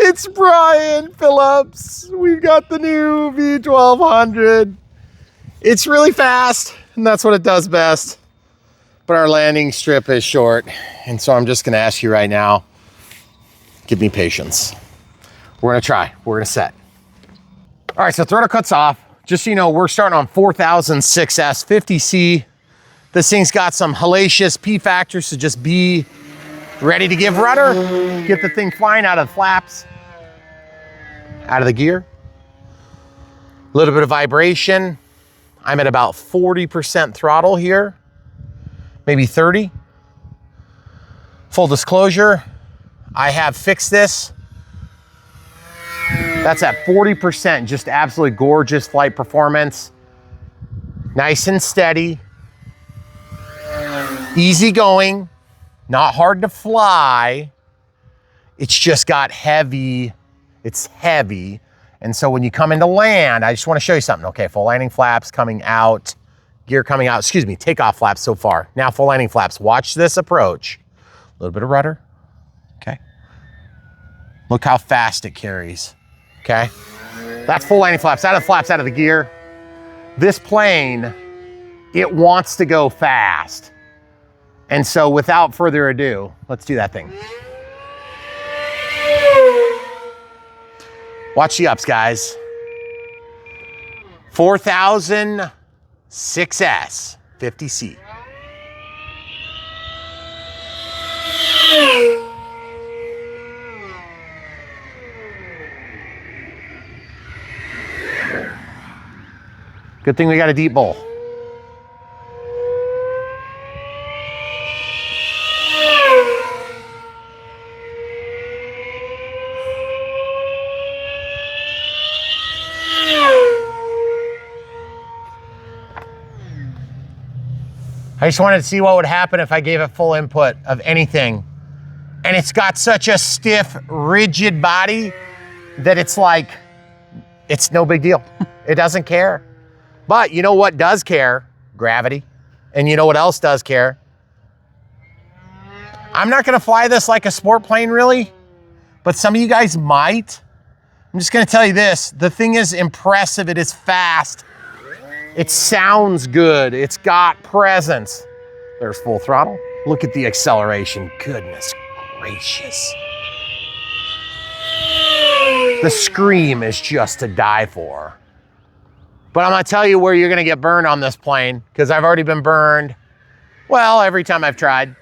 It's Brian Phillips. We've got the new V1200. It's really fast, and that's what it does best. But our landing strip is short, and so I'm just gonna ask you right now, give me patience. We're gonna try, we're gonna set. All right, so throttle cuts off. Just so you know, we're starting on 4006S 50C. This thing's got some hellacious P factors, so just be ready to give rudder. Get the thing flying out of the flaps, out of the gear. A little bit of vibration. I'm at about 40% throttle here, maybe 30. Full disclosure, I have fixed this. That's at 40%, just absolutely gorgeous flight performance. Nice and steady. Easy going, not hard to fly. It's just got heavy, it's heavy. And so when you come into land, I just wanna show you something. Okay, full landing flaps coming out, gear coming out, excuse me, takeoff flaps so far. Now full landing flaps, watch this approach. A little bit of rudder, okay. Look how fast it carries, okay. That's full landing flaps, out of the gear. This plane, it wants to go fast. And so without further ado, let's do that thing. Watch the ups, guys. 4006S 50C. Good thing we got a deep bowl. I just wanted to see what would happen if I gave it full input of anything. And it's got such a stiff, rigid body that it's like, it's no big deal. It doesn't care. But you know what does care? Gravity. And you know what else does care? I'm not gonna fly this like a sport plane really, but some of you guys might. I'm just gonna tell you this, the thing is impressive, it is fast. It sounds good. It's got presence. There's full throttle. Look at the acceleration. Goodness gracious. The scream is just to die for. But I'm gonna tell you where you're gonna get burned on this plane, because I've already been burned, well, every time I've tried.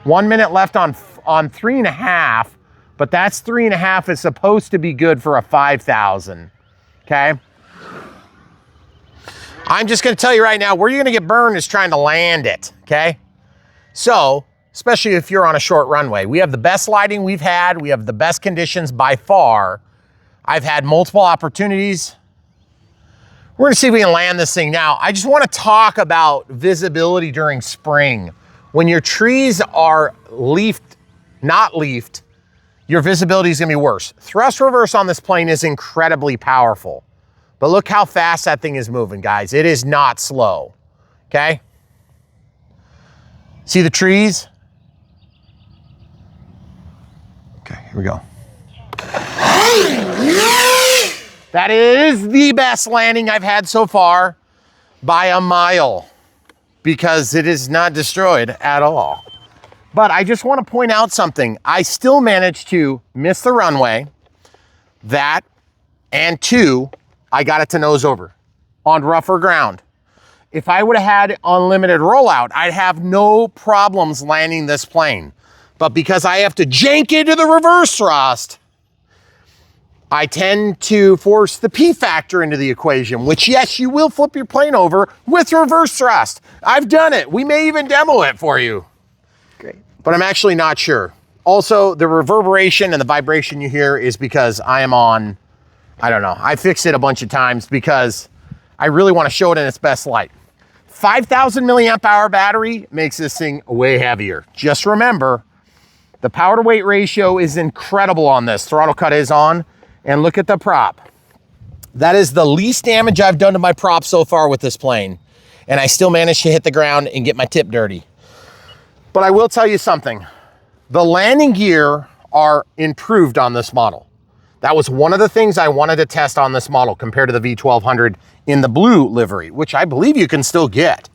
1 minute left on 3.5, but that's 3.5 is supposed to be good for a 5,000, okay? I'm just gonna tell you right now, where you're gonna get burned is trying to land it, okay? So, especially if you're on a short runway. We have the best lighting we've had. We have the best conditions by far. I've had multiple opportunities. We're gonna see if we can land this thing now. I just wanna talk about visibility during spring. When your trees are leafed, not leafed, your visibility is gonna be worse. Thrust reverse on this plane is incredibly powerful. But look how fast that thing is moving, guys. It is not slow, okay? See the trees? Okay, here we go. That is the best landing I've had so far by a mile, because it is not destroyed at all. But I just want to point out something. I still managed to miss the runway, that, and 2, I got it to nose over on rougher ground. If I would have had unlimited rollout, I'd have no problems landing this plane. But because I have to jank into the reverse thrust, I tend to force the P factor into the equation, which yes, you will flip your plane over with reverse thrust. I've done it. We may even demo it for you. Great. But I'm actually not sure. Also, the reverberation and the vibration you hear is because I am on, I don't know, I fixed it a bunch of times because I really want to show it in its best light. 5,000 milliamp hour battery makes this thing way heavier. Just remember, the power to weight ratio is incredible on this. Throttle cut is on, and look at the prop. That is the least damage I've done to my prop so far with this plane. And I still managed to hit the ground and get my tip dirty. But I will tell you something. The landing gear are improved on this model. That was one of the things I wanted to test on this model compared to the V1200 in the blue livery, which I believe you can still get.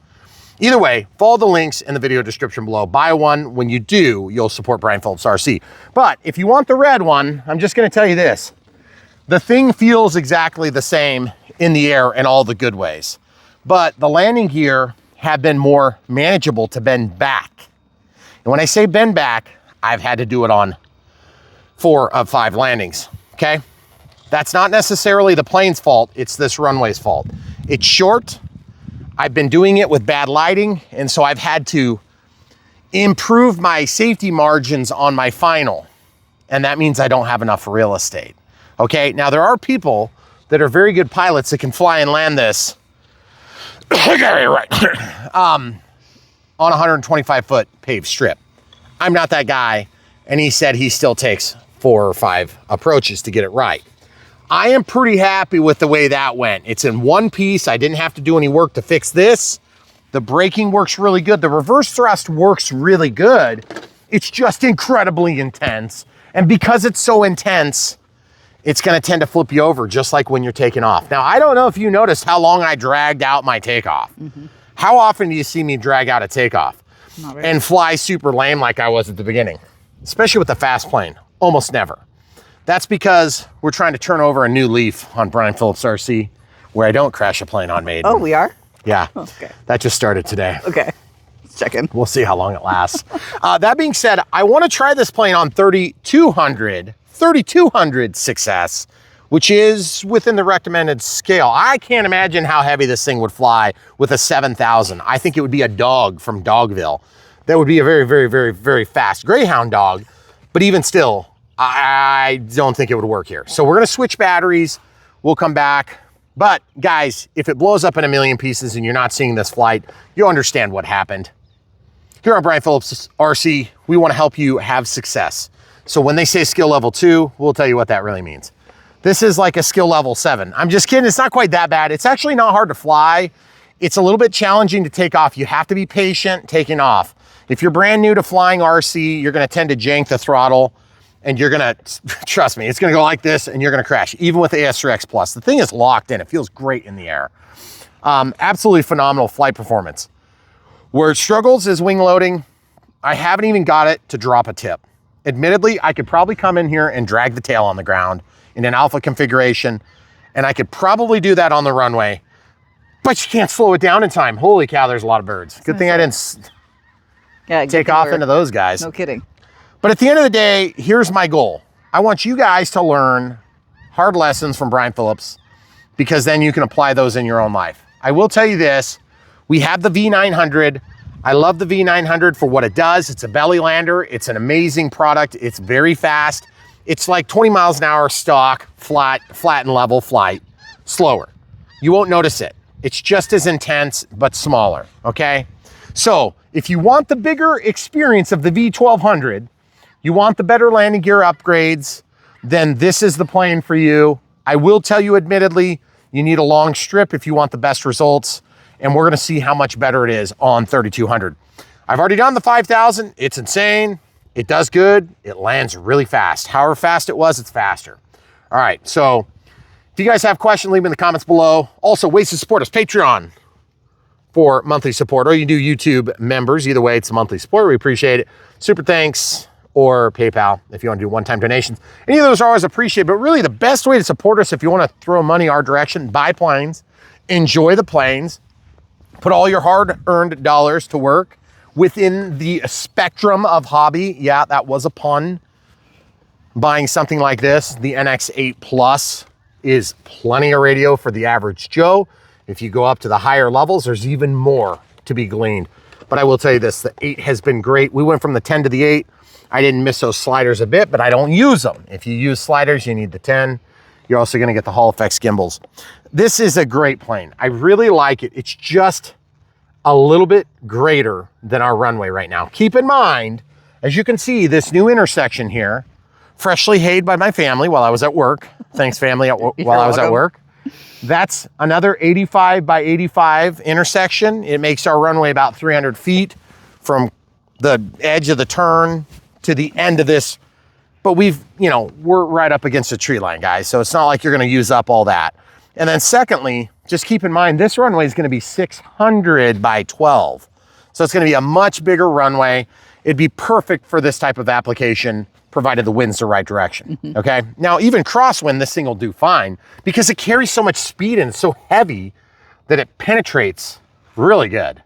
Either way, follow the links in the video description below. Buy one. When you do, you'll support Brian Phillips RC. But if you want the red one, I'm just going to tell you this. The thing feels exactly the same in the air in all the good ways. But the landing gear have been more manageable to bend back. And when I say bend back, I've had to do it on 4 of 5 landings. Okay, that's not necessarily the plane's fault. It's this runway's fault. It's short. I've been doing it with bad lighting, and so I've had to improve my safety margins on my final, and that means I don't have enough real estate. Okay, now there are people that are very good pilots that can fly and land this on a 125-foot paved strip. I'm not that guy, and he said he still takes 4 or 5 approaches to get it right. I am pretty happy with the way that went. It's in one piece. I didn't have to do any work to fix this. The braking works really good. The reverse thrust works really good. It's just incredibly intense. And because it's so intense, it's gonna tend to flip you over just like when you're taking off. Now, I don't know if you noticed how long I dragged out my takeoff. How often do you see me drag out a takeoff and fly super lame like I was at the beginning? Especially with the fast plane. Almost never. That's because we're trying to turn over a new leaf on Brian Phillips RC where I don't crash a plane on Maiden. Oh, we are? Yeah. Oh, okay. That just started today. Okay. Let's check in. We'll see how long it lasts. That being said, I want to try this plane on 3200 success, which is within the recommended scale. I can't imagine how heavy this thing would fly with a 7000. I think it would be a dog from Dogville. That would be a very, very, very, very fast Greyhound dog. But even still, I don't think it would work here. So we're gonna switch batteries. We'll come back. But guys, if it blows up in a million pieces and you're not seeing this flight, you'll understand what happened. Here on Brian Phillips RC, we wanna help you have success. So when they say skill level 2, we'll tell you what that really means. This is like a skill level 7. I'm just kidding, it's not quite that bad. It's actually not hard to fly. It's a little bit challenging to take off. You have to be patient taking off. If you're brand new to flying RC, you're gonna tend to jank the throttle and you're gonna, trust me, it's gonna go like this and you're gonna crash, even with the AS3X Plus. The thing is locked in, it feels great in the air. Absolutely phenomenal flight performance. Where it struggles is wing loading. I haven't even got it to drop a tip. Admittedly, I could probably come in here and drag the tail on the ground in an alpha configuration, and I could probably do that on the runway, but you can't slow it down in time. Holy cow, there's a lot of birds. Good thing I didn't take off into those guys. No kidding. But at the end of the day, here's my goal. I want you guys to learn hard lessons from Brian Phillips, because then you can apply those in your own life. I will tell you this, we have the V900. I love the V900 for what it does. It's a belly lander. It's an amazing product. It's very fast. It's like 20 miles an hour stock, flat and level flight, slower. You won't notice it. It's just as intense, but smaller, okay? So if you want the bigger experience of the V1200, you want the better landing gear upgrades, then this is the plane for you. I will tell you, admittedly, you need a long strip if you want the best results, and we're gonna see how much better it is on 3200. I've already done the 5000, it's insane, it does good, it lands really fast. However fast it was, it's faster. All right, so if you guys have questions, leave them in the comments below. Also, ways to support us, Patreon for monthly support, or you do YouTube members. Either way, it's a monthly support, we appreciate it. Super thanks, or PayPal if you want to do one-time donations. Any of those are always appreciated, but really the best way to support us if you want to throw money our direction, buy planes, enjoy the planes, put all your hard-earned dollars to work within the spectrum of hobby. Yeah, that was a pun. Buying something like this, the NX8 Plus, is plenty of radio for the average Joe. If you go up to the higher levels, there's even more to be gleaned. But I will tell you this, the 8 has been great. We went from the 10 to the 8. I didn't miss those sliders a bit, but I don't use them. If you use sliders, you need the 10. You're also gonna get the Hall Effects gimbals. This is a great plane. I really like it. It's just a little bit greater than our runway right now. Keep in mind, as you can see, this new intersection here, freshly hayed by my family while I was at work. Thanks, family, while I was at work. That's another 85 by 85 intersection. It makes our runway about 300 feet from the edge of the turn to the end of this but we're right up against a tree line, guys. So it's not like you're gonna use up all that. And then secondly, just keep in mind, this runway is gonna be 600 by 12. So it's gonna be a much bigger runway. It'd be perfect for this type of application, provided the wind's the right direction, okay? Now, even crosswind, this thing will do fine because it carries so much speed and it's so heavy that it penetrates really good.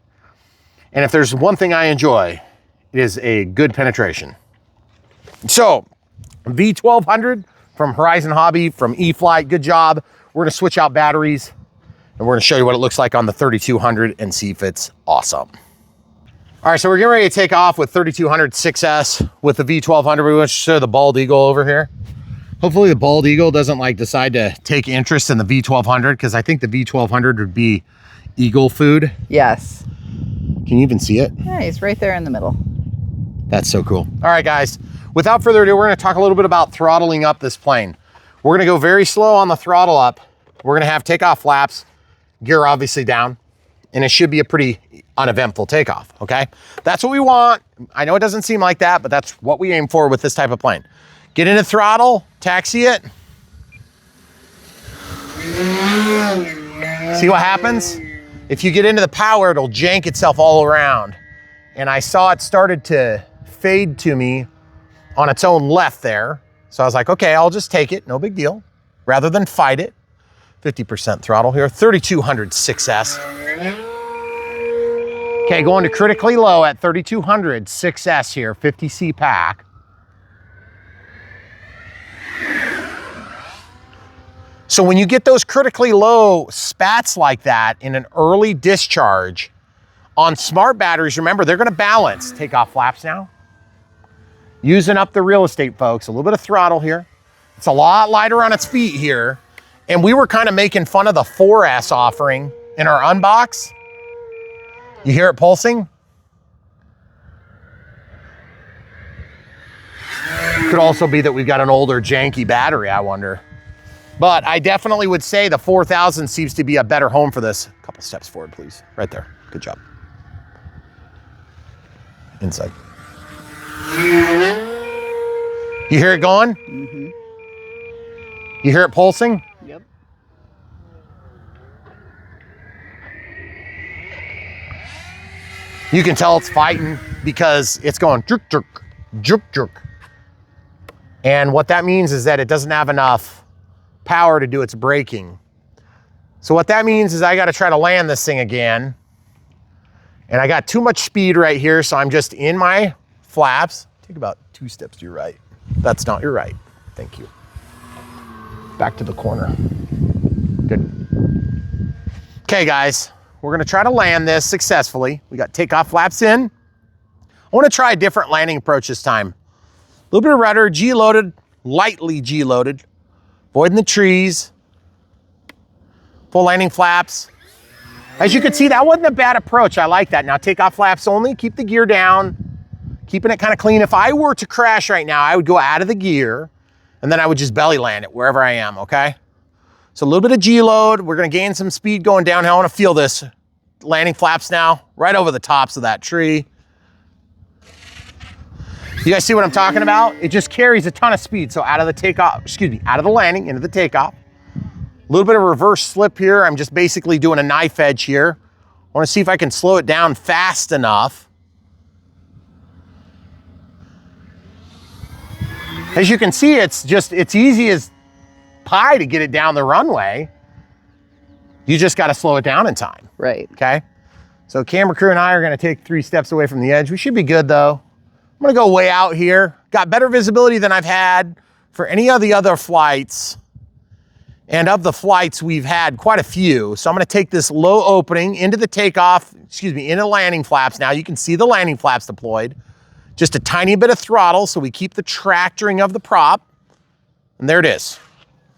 And if there's one thing I enjoy, it is a good penetration. So, V1200 from Horizon Hobby, from E-flite, good job. We're gonna switch out batteries and we're gonna show you what it looks like on the 3200 and see if it's awesome. All right, so we're getting ready to take off with 3200 6S with the V1200. We want to show the bald eagle over here. Hopefully the bald eagle doesn't like decide to take interest in the V1200 because I think the V1200 would be eagle food. Yes. Can you even see it? Yeah, he's right there in the middle. That's so cool. All right, guys, without further ado, we're gonna talk a little bit about throttling up this plane. We're gonna go very slow on the throttle up. We're gonna have takeoff flaps, gear obviously down, and it should be a pretty uneventful takeoff, okay? That's what we want. I know it doesn't seem like that, but that's what we aim for with this type of plane. Get into throttle, taxi it. See what happens? If you get into the power, it'll jank itself all around. And I saw it started to fade to me on its own left there. So I was like, okay, I'll just take it, no big deal, rather than fight it. 50% throttle here, 3200 6S. Okay, going to critically low at 3200 6S here, 50C pack. So when you get those critically low spats like that in an early discharge on smart batteries, remember, they're gonna balance. Take off flaps now. Using up the real estate, folks. A little bit of throttle here. It's a lot lighter on its feet here. And we were kind of making fun of the 4S offering in our unbox. You hear it pulsing? Could also be that we've got an older janky battery, I wonder. But I definitely would say the 4000 seems to be a better home for this. A couple steps forward, please. Right there. Good job. Inside. You hear it going? Mm-hmm. You hear it pulsing? Yep. You can tell it's fighting because it's going jerk, jerk, jerk, jerk. And what that means is that it doesn't have enough power to do its braking. So what that means is I got to try to land this thing again. And I got too much speed right here, so I'm just in my flaps. Take about 2 steps to your right. That's not your right. Thank you. Back to the corner. Good. Okay, guys. We're gonna try to land this successfully. We got takeoff flaps in. I wanna try a different landing approach this time. A little bit of rudder, G-loaded, lightly G-loaded. Avoiding the trees. Full landing flaps. As you can see, that wasn't a bad approach. I like that. Now takeoff flaps only, keep the gear down, keeping it kind of clean. If I were to crash right now, I would go out of the gear and then I would just belly land it wherever I am, okay? So a little bit of G-load. We're gonna gain some speed going downhill. I wanna feel this. Landing flaps now, right over the tops of that tree. You guys see what I'm talking about? It just carries a ton of speed. So out of the takeoff, out of the landing into the takeoff. A little bit of reverse slip here. I'm just basically doing a knife edge here. I wanna see if I can slow it down fast enough. As you can see, it's easy as pie to get it down the runway. You just got to slow it down in time. Right. Okay. So camera crew and I are going to take 3 steps away from the edge. We should be good though. I'm going to go way out here. Got better visibility than I've had for any of the other flights. And of the flights, we've had quite a few. So I'm going to take this low opening into the takeoff, into landing flaps. Now you can see the landing flaps deployed. Just a tiny bit of throttle so we keep the tractoring of the prop. And there it is.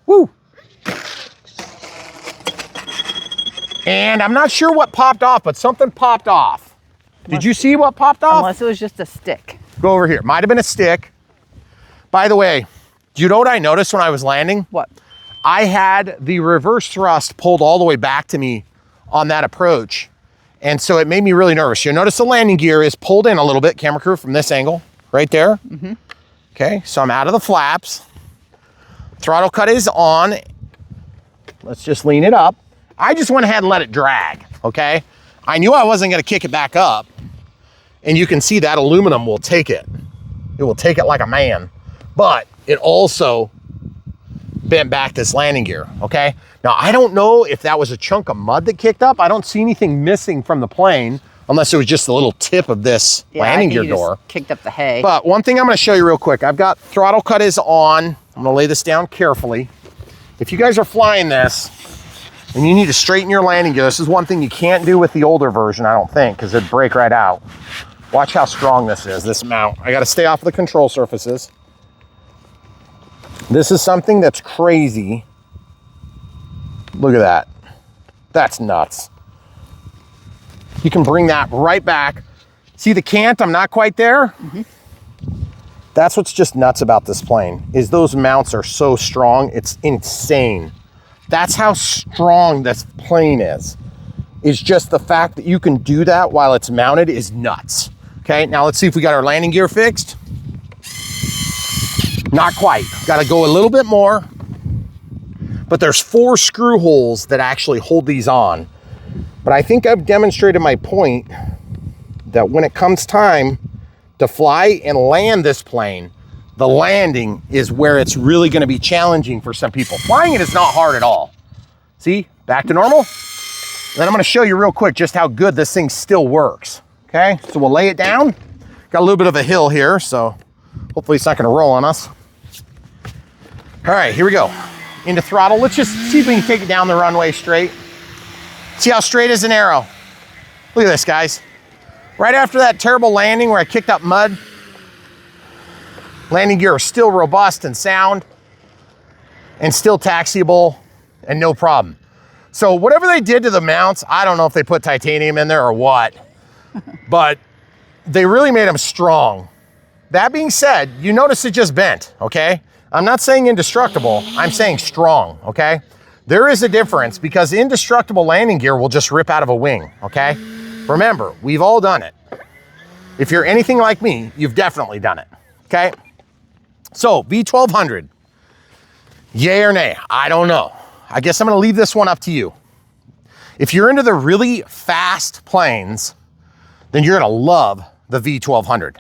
Woo! And I'm not sure what popped off, but something popped off. Did you see what popped off? Unless it was just a stick. Go over here. Might have been a stick. By the way, do you know what I noticed when I was landing? What? I had the reverse thrust pulled all the way back to me on that approach. And so it made me really nervous. You'll notice the landing gear is pulled in a little bit, camera crew, from this angle, right there. Mm-hmm. Okay, so I'm out of the flaps. Throttle cut is on. Let's just lean it up. I just went ahead and let it drag, okay? I knew I wasn't gonna kick it back up, and you can see that aluminum will take it. It will take it like a man, but it also bent back this landing gear, okay? Now, I don't know if that was a chunk of mud that kicked up. I don't see anything missing from the plane, unless it was just a little tip of this landing gear door. Kicked up the hay. But one thing I'm gonna show you real quick. I've got throttle cut is on. I'm gonna lay this down carefully. If you guys are flying this and you need to straighten your landing gear, this is one thing you can't do with the older version, I don't think, because it'd break right out. Watch how strong this is, this mount. I gotta stay off of the control surfaces. This is something that's crazy. Look at that. That's nuts. You can bring that right back. See the cant? I'm not quite there. Mm-hmm. That's what's just nuts about this plane, is those mounts are so strong. It's insane. That's how strong this plane is. It's just the fact that you can do that while it's mounted is nuts. Okay, now let's see if we got our landing gear fixed. Not quite. Got to go a little bit more. But there's 4 screw holes that actually hold these on. But I think I've demonstrated my point that when it comes time to fly and land this plane, the landing is where it's really going to be challenging for some people. Flying it is not hard at all. See, back to normal. Then I'm going to show you real quick just how good this thing still works. Okay, so we'll lay it down. Got a little bit of a hill here, so hopefully it's not going to roll on us. All right, here we go. Into throttle. Let's just see if we can take it down the runway straight. See how straight as an arrow. Look at this, guys. Right after that terrible landing where I kicked up mud, landing gear is still robust and sound and still taxiable and no problem. So whatever they did to the mounts, I don't know if they put titanium in there or what, but they really made them strong. That being said, you notice it just bent, okay? I'm not saying indestructible, I'm saying strong, okay? There is a difference because indestructible landing gear will just rip out of a wing, okay? Remember, we've all done it. If you're anything like me, you've definitely done it, okay? So, V1200, yay or nay? I don't know. I guess I'm gonna leave this one up to you. If you're into the really fast planes, then you're gonna love the V1200.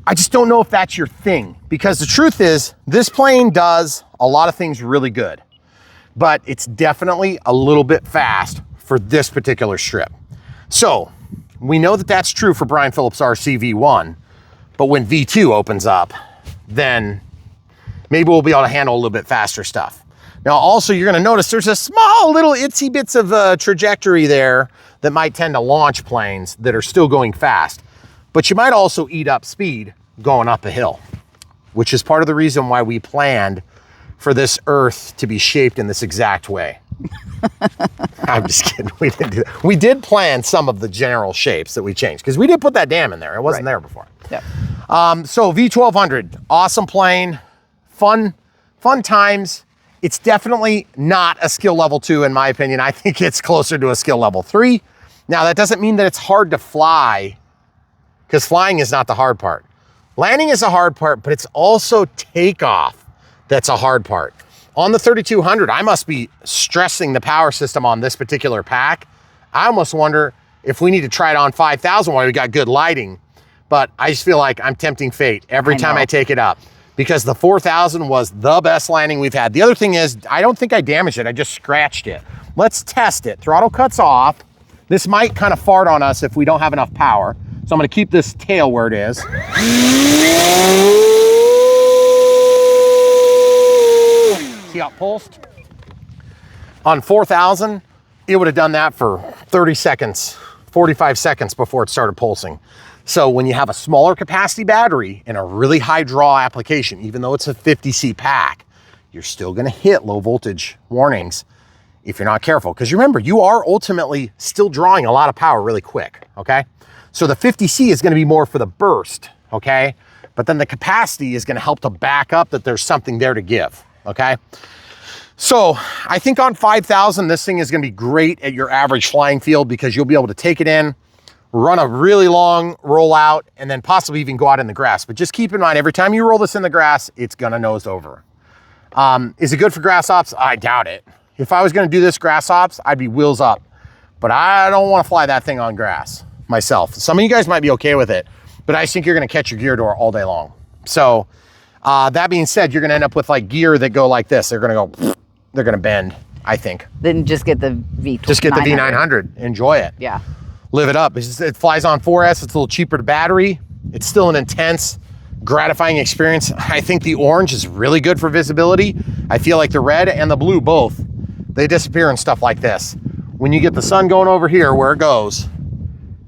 I just don't know if that's your thing, because the truth is, this plane does a lot of things really good, but it's definitely a little bit fast for this particular strip. So we know that that's true for Brian Phillips RC V1, but when V2 opens up, then maybe we'll be able to handle a little bit faster stuff. Now, also, you're gonna notice there's a small little itsy bits of trajectory there that might tend to launch planes that are still going fast, but you might also eat up speed going up a hill, which is part of the reason why we planned for this Earth to be shaped in this exact way. I'm just kidding, we didn't do that. We did plan some of the general shapes that we changed, because we did put that dam in there. It wasn't there before. Yep. So V1200, awesome plane, fun times. It's definitely not a skill level 2 in my opinion. I think it's closer to a skill level 3. Now that doesn't mean that it's hard to fly, because flying is not the hard part. Landing is a hard part, but it's also takeoff that's a hard part. On the 3200, I must be stressing the power system on this particular pack. I almost wonder if we need to try it on 5000 while we got good lighting, but I just feel like I'm tempting fate every time I take it up, because the 4000 was the best landing we've had. The other thing is, I don't think I damaged it, I just scratched it. Let's test it. Throttle cuts off. This might kind of fart on us if we don't have enough power. So I'm gonna keep this tail where it is. See how it pulsed? On 4000, it would have done that for 30 seconds, 45 seconds before it started pulsing. So when you have a smaller capacity battery in a really high draw application, even though it's a 50C pack, you're still gonna hit low voltage warnings if you're not careful. Because remember, you are ultimately still drawing a lot of power really quick, okay? So the 50C is gonna be more for the burst, okay? But then the capacity is gonna help to back up that there's something there to give, okay? So I think on 5000, this thing is gonna be great at your average flying field, because you'll be able to take it in, run a really long rollout, and then possibly even go out in the grass. But just keep in mind, every time you roll this in the grass, it's gonna nose over. Is it good for grass ops? I doubt it. If I was gonna do this grass ops, I'd be wheels up. But I don't wanna fly that thing on grass myself. Some of you guys might be okay with it, but I think you're gonna catch your gear door all day long. So that being said, you're gonna end up with like gear that go like this. They're gonna bend, I think. Then just get the V1200. Just get the V900, enjoy it. Yeah. Live it up. It flies on 4S, it's a little cheaper to battery. It's still an intense, gratifying experience. I think the orange is really good for visibility. I feel like the red and the blue both, they disappear in stuff like this. When you get the sun going over here where it goes,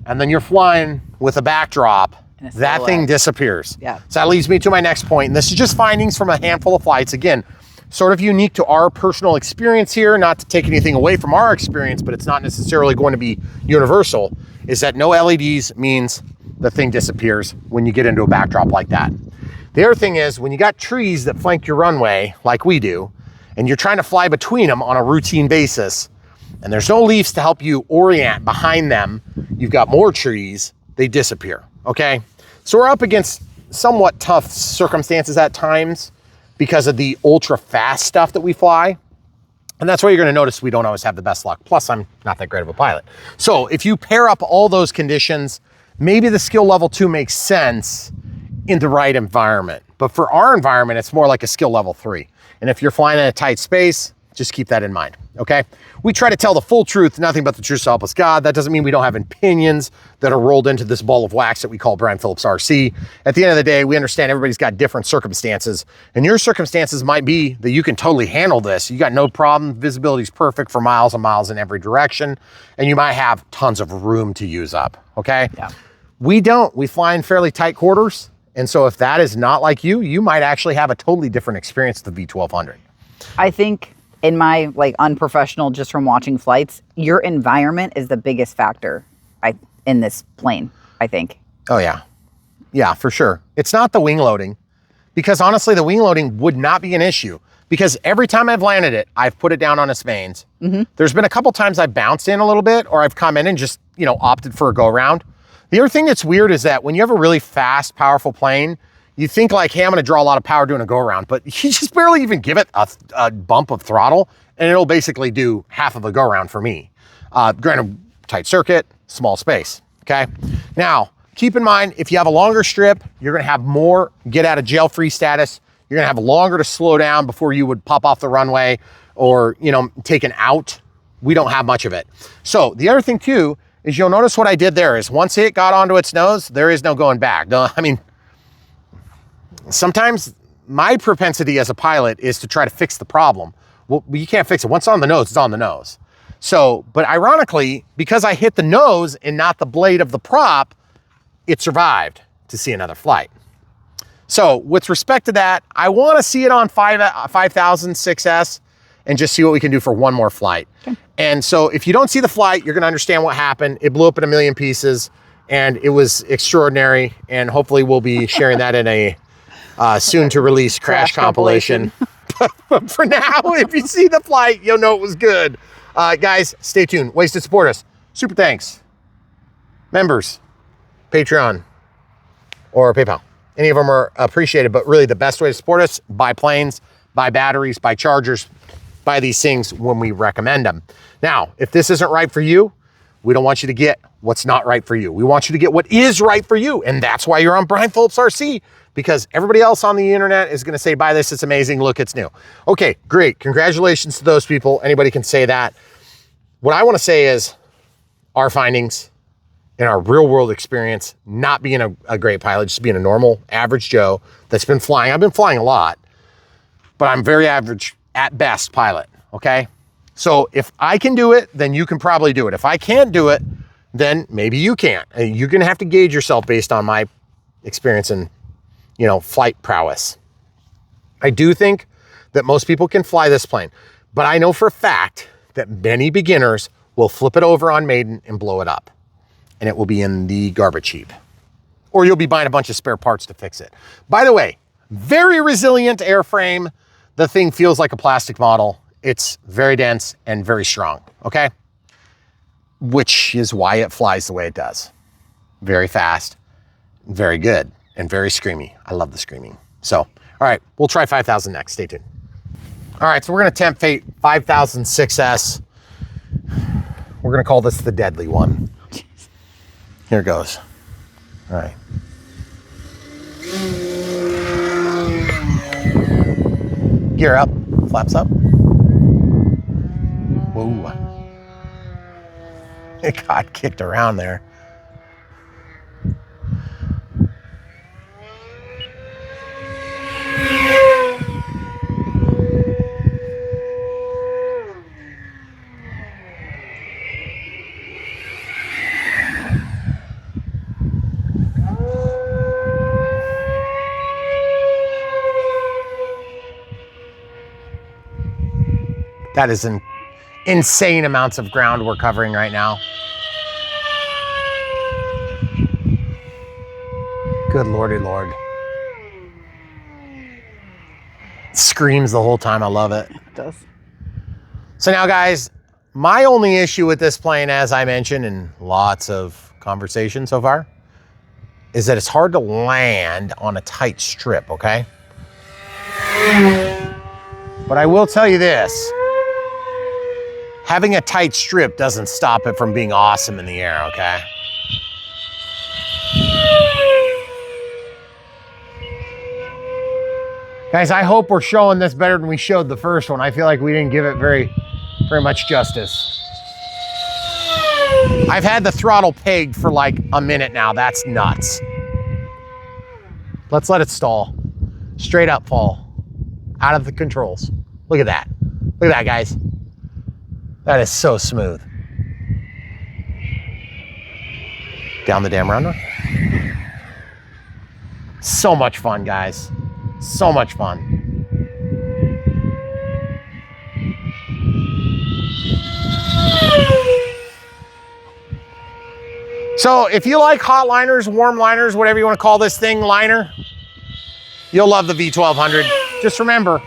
and then you're flying with a backdrop, that thing disappears. Yeah. So that leads me to my next point, and this is just findings from a handful of flights. Again, sort of unique to our personal experience here, not to take anything away from our experience, but it's not necessarily going to be universal, is that no LEDs means the thing disappears when you get into a backdrop like that. The other thing is when you got trees that flank your runway like we do, and you're trying to fly between them on a routine basis, and there's no leaves to help you orient behind them, you've got more trees, they disappear, okay? So we're up against somewhat tough circumstances at times because of the ultra fast stuff that we fly. And that's why you're gonna notice we don't always have the best luck. Plus, I'm not that great of a pilot. So if you pair up all those conditions, maybe the skill level 2 makes sense in the right environment. But for our environment, it's more like a skill level 3. And if you're flying in a tight space, just keep that in mind, okay? We try to tell the full truth, nothing but the truth so help us God. That doesn't mean we don't have opinions that are rolled into this ball of wax that we call Brian Phillips RC. At the end of the day, we understand everybody's got different circumstances, and your circumstances might be that you can totally handle this. You got no problem, visibility's perfect for miles and miles in every direction, and you might have tons of room to use up, okay? Yeah. We don't, we fly in fairly tight quarters, and so if that is not like you might actually have a totally different experience with the V1200. I think in my like unprofessional, just from watching flights, your environment is the biggest factor in this plane, I think. Oh yeah. Yeah, for sure. It's not the wing loading, because honestly, the wing loading would not be an issue, because every time I've landed it, I've put it down on its vanes. There's been a couple times I've bounced in a little bit, or I've come in and just, opted for a go around. The other thing that's weird is that when you have a really fast, powerful plane, you think like, hey, I'm gonna draw a lot of power doing a go around, but you just barely even give it a bump of throttle and it'll basically do half of a go around for me. Granted, tight circuit, small space, okay? Now, keep in mind, if you have a longer strip, you're gonna have more get out of jail free status. You're gonna have longer to slow down before you would pop off the runway or, take an out. We don't have much of it. So the other thing too, is you'll notice what I did there is once it got onto its nose, there is no going back. Sometimes my propensity as a pilot is to try to fix the problem. Well, you can't fix it. Once it's on the nose, it's on the nose. So, but ironically, because I hit the nose and not the blade of the prop, it survived to see another flight. So with respect to that, I want to see it on 5000 6S and just see what we can do for one more flight. Okay. And so if you don't see the flight, you're going to understand what happened. It blew up in a million pieces and it was extraordinary. And hopefully we'll be sharing that in a soon to release crash compilation. But for now, if you see the flight, you'll know it was good. Guys, stay tuned. Ways to support us. Super thanks. Members, Patreon, or PayPal. Any of them are appreciated, but really the best way to support us, buy planes, buy batteries, buy chargers, buy these things when we recommend them. Now, if this isn't right for you, we don't want you to get what's not right for you. We want you to get what is right for you. And that's why you're on Brian Phillips RC, because everybody else on the internet is going to say, buy this, it's amazing, look, it's new. Okay, great. Congratulations to those people. Anybody can say that. What I want to say is our findings in our real world experience, not being a great pilot, just being a normal average Joe that's been flying. I've been flying a lot, but I'm very average at best pilot, okay? So if I can do it, then you can probably do it. If I can't do it, then maybe you can't. And you're gonna have to gauge yourself based on my experience and, flight prowess. I do think that most people can fly this plane, but I know for a fact that many beginners will flip it over on Maiden and blow it up. And it will be in the garbage heap. Or you'll be buying a bunch of spare parts to fix it. By the way, very resilient airframe. The thing feels like a plastic model. It's very dense and very strong, okay? Which is why it flies the way it does. very fast, very good, and very screamy. I love the screaming. So, all right, we'll try 5000 next. Stay tuned. All right, so we're gonna tempt fate 5000 6S. We're gonna call this the deadly one. Here it goes. All right. Gear up, flaps up. Whoa. It got kicked around there. That is an insane amounts of ground we're covering right now. Good Lordy Lord. Screams the whole time. I love it. It does. So now, guys, my only issue with this plane, as I mentioned in lots of conversation so far, is that it's hard to land on a tight strip, okay? But I will tell you this. Having a tight strip doesn't stop it from being awesome in the air, okay? Guys, I hope we're showing this better than we showed the first one. I feel like we didn't give it very much justice. I've had the throttle pegged for like a minute now. That's nuts. Let's let it stall. Straight up fall. Out of the controls. Look at that. Look at that, guys. That is so smooth. Down the damn runway. So much fun, guys. So much fun. So if you like hot liners, warm liners, whatever you want to call this thing, liner, you'll love the V1200. Just remember,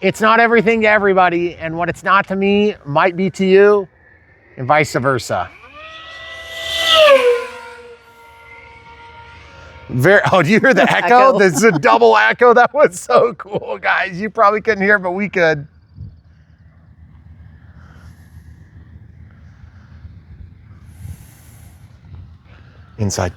it's not everything to everybody, and what it's not to me might be to you, and vice versa. Oh, do you hear the echo? This is a double echo. That was so cool, guys. You probably couldn't hear it, but we could. Inside.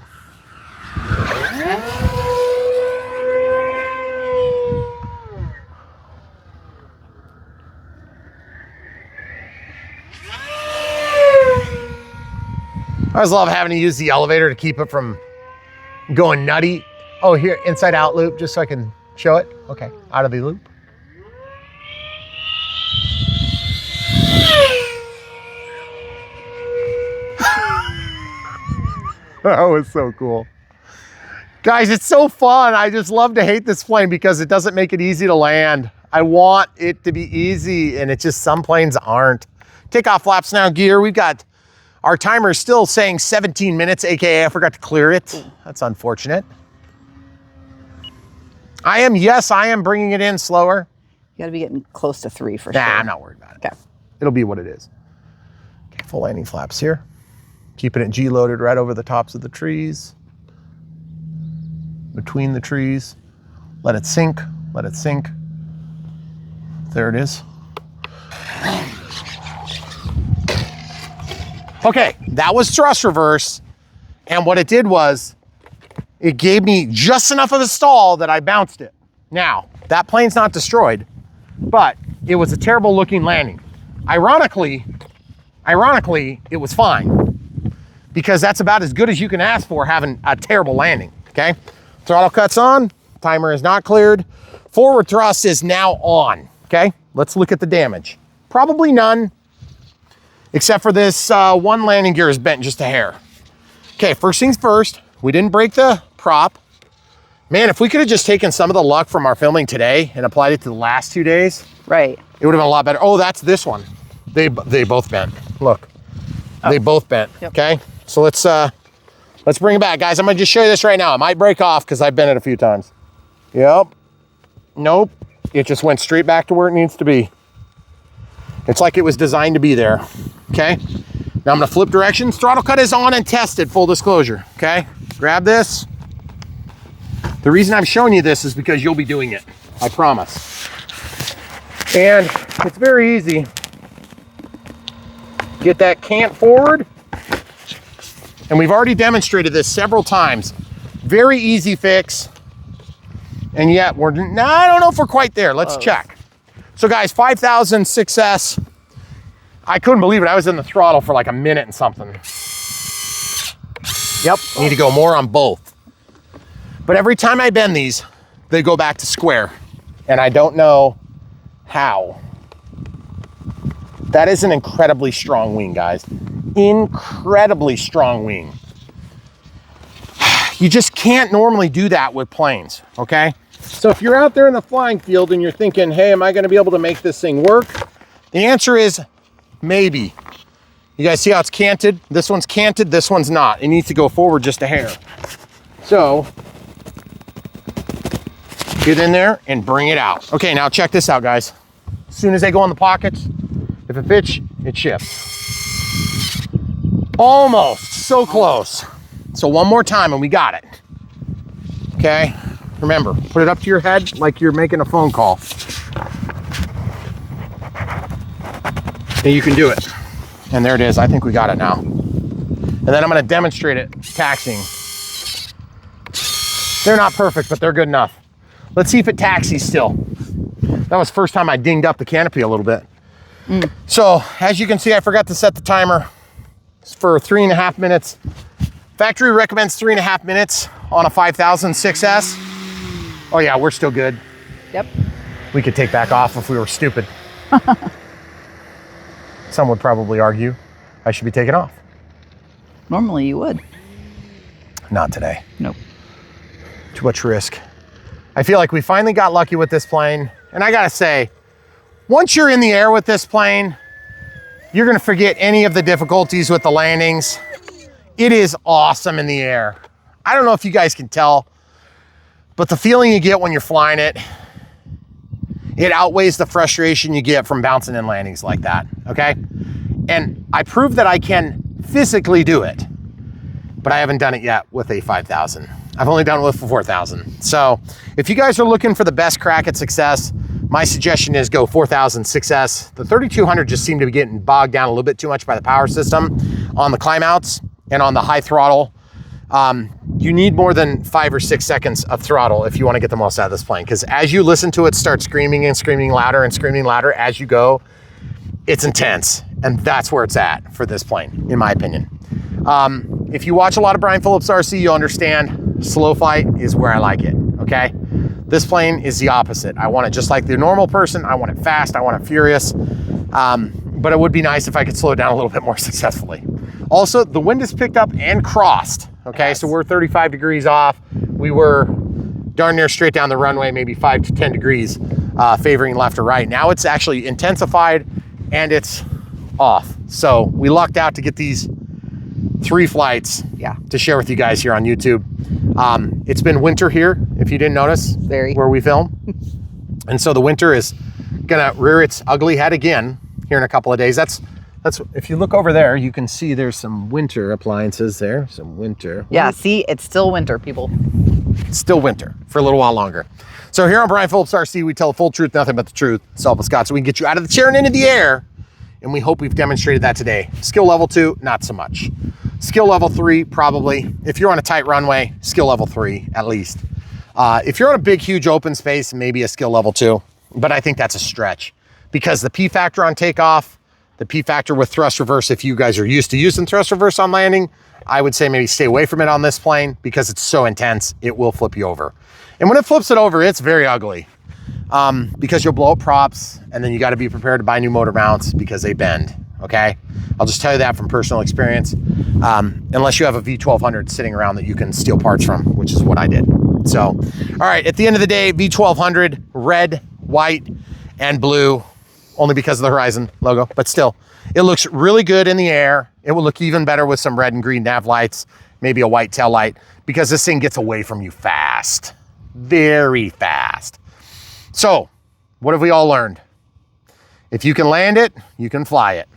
I always love having to use the elevator to keep it from going nutty. Oh, here, inside out loop, just so I can show it. Okay, out of the loop. That was so cool. Guys, it's so fun. I just love to hate this plane because it doesn't make it easy to land. I want it to be easy, and it's just some planes aren't. Takeoff flaps now, gear. We've got our timer is still saying 17 minutes, AKA I forgot to clear it. That's unfortunate. Yes, I am bringing it in slower. You gotta be getting close to 3 for sure. Nah, I'm not worried about it. Okay. It'll be what it is. Okay, full landing flaps here. Keeping it G-loaded right over the tops of the trees. Between the trees. Let it sink, let it sink. There it is. Okay, that was thrust reverse. And what it did was, it gave me just enough of a stall that I bounced it. Now, that plane's not destroyed, but it was a terrible looking landing. Ironically, it was fine because that's about as good as you can ask for having a terrible landing, okay? Throttle cuts on, timer is not cleared. Forward thrust is now on, okay? Let's look at the damage. Probably none, except for this one landing gear is bent just a hair. Okay, first things first, we didn't break the prop. Man, if we could have just taken some of the luck from our filming today and applied it to the last 2 days, right, it would have been a lot better. Oh, that's this one. They both bent. Look, they both bent. Yep. Okay, so let's bring it back, guys. I'm gonna just show you this right now. It might break off because I've bent it a few times. Yep. Nope. It just went straight back to where it needs to be. It's like it was designed to be there. Okay. Now I'm gonna flip directions. Throttle cut is on and tested, full disclosure, okay? Grab this. The reason I'm showing you this is because you'll be doing it, I promise. And it's very easy. Get that cant forward. And we've already demonstrated this several times. Very easy fix. And yet I don't know if we're quite there. Let's check. So guys, 5,000 success. I couldn't believe it. I was in the throttle for like a minute and something. Yep, need to go more on both. But every time I bend these, they go back to square. And I don't know how. That is an incredibly strong wing, guys. Incredibly strong wing. You just can't normally do that with planes, okay? So if you're out there in the flying field and you're thinking, hey, am I gonna be able to make this thing work? The answer is maybe. You guys see how it's canted? This one's canted, this one's not. It needs to go forward just a hair. So, get in there and bring it out. Okay, now check this out, guys. As soon as they go in the pockets, if it fits, it shifts. Almost, so close. So one more time and we got it. Okay, remember, put it up to your head like you're making a phone call. And you can do it. And there it is, I think we got it now. And then I'm gonna demonstrate it taxiing. They're not perfect, but they're good enough. Let's see if it taxis still. That was the first time I dinged up the canopy a little bit. So as you can see, I forgot to set the timer for 3.5 minutes. Factory recommends 3.5 minutes on a 5,000 6S. Oh yeah, we're still good. Yep. We could take back off if we were stupid. Some would probably argue I should be taken off. Normally you would. Not today. Nope. Too much risk. I feel like we finally got lucky with this plane. And I gotta say, once you're in the air with this plane, you're gonna forget any of the difficulties with the landings. It is awesome in the air. I don't know if you guys can tell, but the feeling you get when you're flying it, it outweighs the frustration you get from bouncing in landings like that, okay? And I proved that I can physically do it, but I haven't done it yet with a 5,000. I've only done it with 4,000. So if you guys are looking for the best crack at success, my suggestion is go 4,000 6S. The 3,200 just seemed to be getting bogged down a little bit too much by the power system on the climb outs and on the high throttle. You need more than 5 or 6 seconds of throttle if you want to get the most out of this plane. Because as you listen to it start screaming and screaming louder and screaming louder as you go, it's intense. And that's where it's at for this plane, in my opinion. If you watch a lot of Brian Phillips RC, you'll understand slow flight is where I like it, okay? This plane is the opposite. I want it just like the normal person. I want it fast, I want it furious. But it would be nice if I could slow it down a little bit more successfully. Also, the wind is picked up and crossed, okay? Yes. So we're 35 degrees off. We were darn near straight down the runway, maybe 5 to 10 degrees, favoring left or right. Now it's actually intensified and it's off. So we lucked out to get these 3 flights to share with you guys here on YouTube. It's been winter here, if you didn't notice, where we film. And so the winter is gonna rear its ugly head again here in a couple of days. That's if you look over there, you can see there's some winter appliances there, some winter. Yeah, see, it's still winter, people. It's still winter for a little while longer. So here on Brian Phillips RC, we tell the full truth, nothing but the truth. Self with Scott, so we can get you out of the chair and into the air. And we hope we've demonstrated that today. Skill level 2, not so much. Skill level 3, probably. If you're on a tight runway, skill level 3 at least. If you're on a big, huge open space, maybe a skill level 2. But I think that's a stretch because the P factor on takeoff, the P factor with thrust reverse, if you guys are used to using thrust reverse on landing, I would say maybe stay away from it on this plane because it's so intense, it will flip you over. And when it flips it over, it's very ugly. Because you'll blow up props and then you got to be prepared to buy new motor mounts because they bend, okay? I'll just tell you that from personal experience, unless you have a V1200 sitting around that you can steal parts from, which is what I did. So, all right, at the end of the day, V1200, red, white, and blue, only because of the Horizon logo, but still, it looks really good in the air. It will look even better with some red and green nav lights, maybe a white tail light, because this thing gets away from you fast, very fast. So, what have we all learned? If you can land it, you can fly it.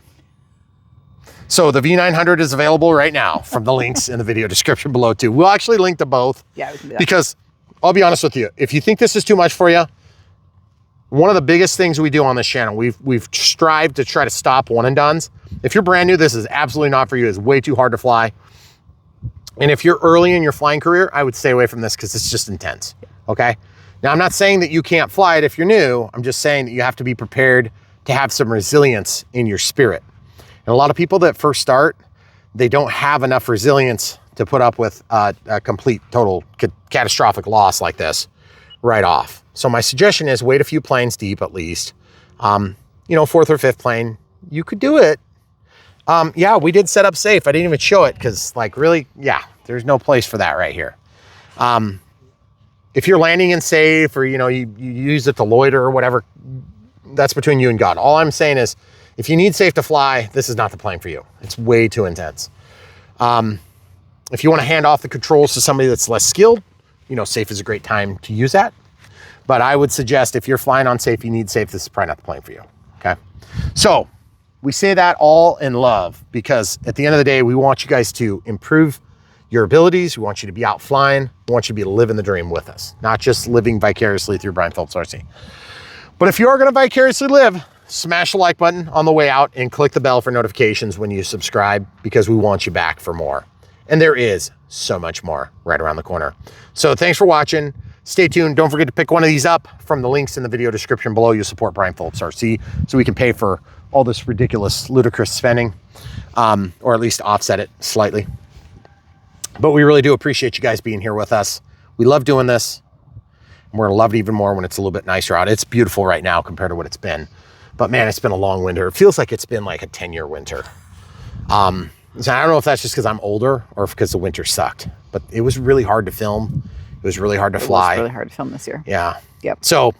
So the V900 is available right now from the links in the video description below too. We'll actually link to both. Yeah, we can do that. Because I'll be honest with you, if you think this is too much for you, one of the biggest things we do on this channel, we've strived to try to stop one and dones. If you're brand new, this is absolutely not for you. It's way too hard to fly. And if you're early in your flying career, I would stay away from this because it's just intense, okay? Now, I'm not saying that you can't fly it if you're new. I'm just saying that you have to be prepared to have some resilience in your spirit. And a lot of people that first start, they don't have enough resilience to put up with a complete, total, catastrophic loss like this right off. So my suggestion is wait a few planes deep at least. You know, fourth or fifth plane, you could do it. Yeah, we did set up safe. I didn't even show it because, like, really, yeah, there's no place for that right here. If you're landing in safe or, you know, you use it to loiter or whatever, that's between you and God. All I'm saying is if you need safe to fly, this is not the plane for you. It's way too intense. If you want to hand off the controls to somebody that's less skilled, you know, safe is a great time to use that. But I would suggest if you're flying on safe, you need safe, this is probably not the plane for you, okay? So we say that all in love because at the end of the day, we want you guys to improve your abilities. We want you to be out flying. We want you to be living the dream with us, not just living vicariously through Brian Phillips RC. But if you are going to vicariously live, smash the like button on the way out and click the bell for notifications when you subscribe because we want you back for more. And there is so much more right around the corner. So thanks for watching. Stay tuned. Don't forget to pick one of these up from the links in the video description below. You'll support Brian Phillips RC so we can pay for all this ridiculous, ludicrous spending, or at least offset it slightly. But we really do appreciate you guys being here with us. We love doing this. And we're gonna love it even more when it's a little bit nicer out. It's beautiful right now compared to what it's been. But man, it's been a long winter. It feels like it's been like a 10-year winter. So I don't know if that's just because I'm older or if because the winter sucked. But it was really hard to film. It was really hard to fly. It was really hard to film this year. Yeah. Yep. So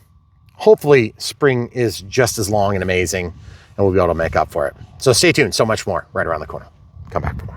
hopefully spring is just as long and amazing and we'll be able to make up for it. So stay tuned. So much more right around the corner. Come back for more.